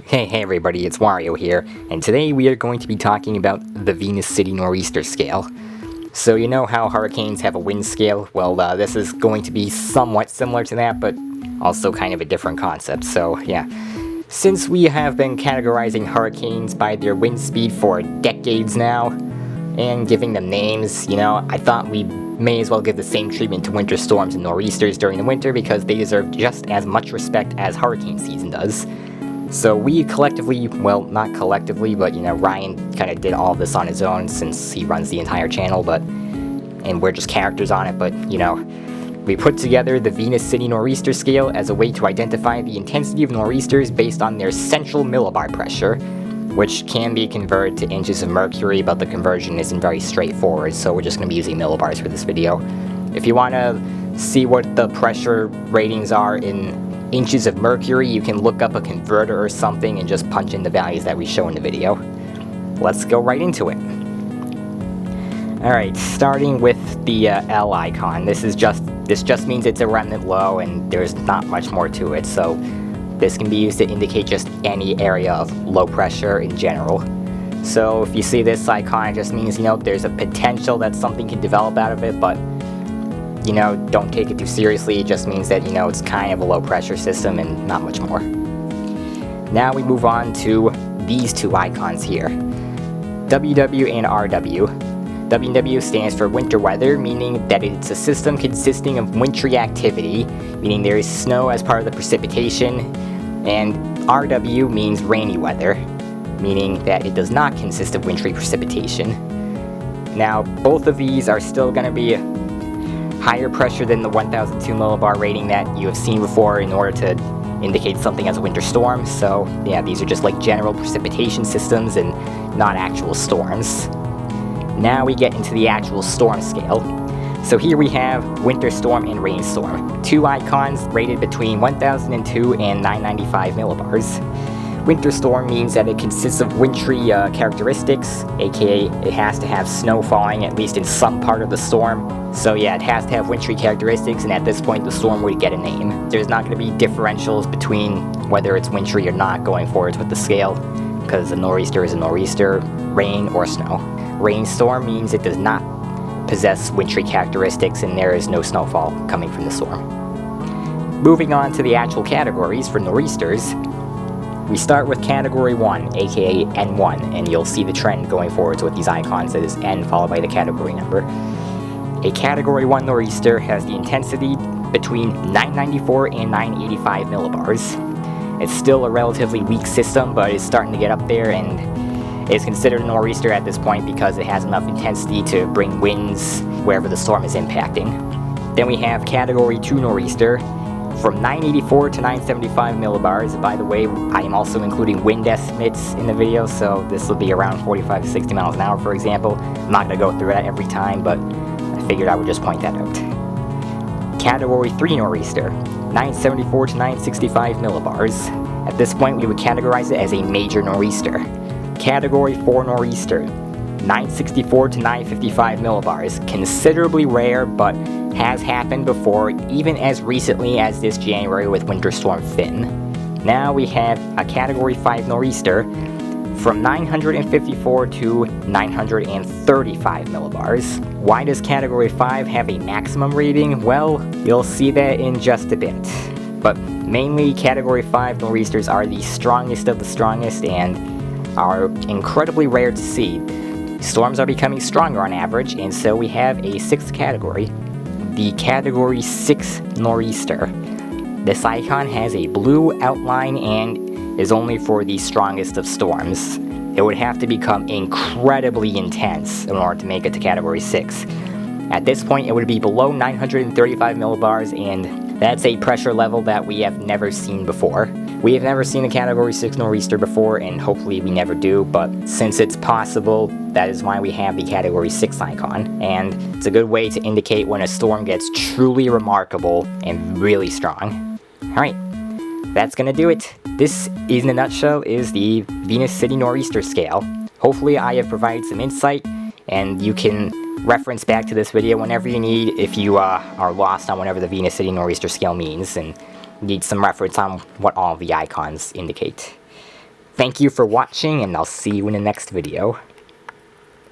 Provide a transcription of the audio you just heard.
Hey everybody, it's Wario here, and today we are going to be talking about the Venus City Nor'easter scale. So you know how hurricanes have a wind scale? Well, this is going to be somewhat similar to that, but also kind of a different concept, so yeah. Since we have been categorizing hurricanes by their wind speed for decades now, and giving them names, I thought we may as well give the same treatment to winter storms and nor'easters during the winter because they deserve just as much respect as hurricane season does. So we collectively, well, not collectively, but Ryan kind of did all this on his own since he runs the entire channel, and we're just characters on it, but we put together the Venus City Nor'easter scale as a way to identify the intensity of nor'easters based on their central millibar pressure, which can be converted to inches of mercury, but the conversion isn't very straightforward, so we're just going to be using millibars for this video. If you want to see what the pressure ratings are in inches of mercury, you can look up a converter or something and just punch in the values that we show in the video. Let's go right into it. Alright, starting with the L icon. This just means it's a remnant low and there's not much more to it, so this can be used to indicate just any area of low pressure in general. So if you see this icon, it just means, there's a potential that something can develop out of it, but don't take it too seriously. It just means that, it's kind of a low pressure system and not much more. Now we move on to these two icons here, WW and RW. WW stands for winter weather, meaning that it's a system consisting of wintry activity, meaning there is snow as part of the precipitation, and RW means rainy weather, meaning that it does not consist of wintry precipitation. Now, both of these are still going to be higher pressure than the 1002 millibar rating that you have seen before in order to indicate something as a winter storm. So yeah, these are just like general precipitation systems and not actual storms. Now we get into the actual storm scale. So here we have winter storm and rainstorm, two icons rated between 1002 and 995 millibars. Winter storm means that it consists of wintry characteristics, aka it has to have snow falling at least in some part of the storm. So yeah, it has to have wintry characteristics, and at this point the storm would get a name. There's not going to be differentials between whether it's wintry or not going forwards with the scale, because a nor'easter is a nor'easter, rain or snow. Rainstorm means it does not possess wintry characteristics and there is no snowfall coming from the storm. Moving on to the actual categories for nor'easters. We start with Category 1, aka N1, and you'll see the trend going forwards with these icons. It is N followed by the category number. A Category 1 nor'easter has the intensity between 994 and 985 millibars. It's still a relatively weak system, but it's starting to get up there and is considered a nor'easter at this point because it has enough intensity to bring winds wherever the storm is impacting. Then we have Category 2 nor'easter, from 984 to 975 millibars. By the way, I am also including wind estimates in the video, so this will be around 45 to 60 miles an hour, for example. I'm not going to go through that every time, but I figured I would just point that out. Category 3 nor'easter, 974 to 965 millibars. At this point, we would categorize it as a major nor'easter. Category 4 nor'easter, 964 to 955 millibars. Considerably rare, but has happened before, even as recently as this January with Winter Storm Finn. Now we have a Category 5 nor'easter from 954 to 935 millibars. Why does Category 5 have a maximum rating? Well, you'll see that in just a bit. But mainly Category 5 nor'easters are the strongest of the strongest and are incredibly rare to see. Storms are becoming stronger on average, and so we have a sixth category, the Category 6 nor'easter. This icon has a blue outline and is only for the strongest of storms. It would have to become incredibly intense in order to make it to Category 6. At this point, it would be below 935 millibars, and that's a pressure level that we have never seen before. We have never seen a Category 6 nor'easter before, and hopefully we never do, but since it's possible, that is why we have the Category 6 icon, and it's a good way to indicate when a storm gets truly remarkable and really strong. Alright, that's gonna do it. This, in a nutshell, is the Venus City Nor'easter scale. Hopefully I have provided some insight, and you can reference back to this video whenever you need if you are lost on whatever the Venus City Nor'easter scale means and need some reference on what all of the icons indicate. thank you for watching, and I'll see you in the next video.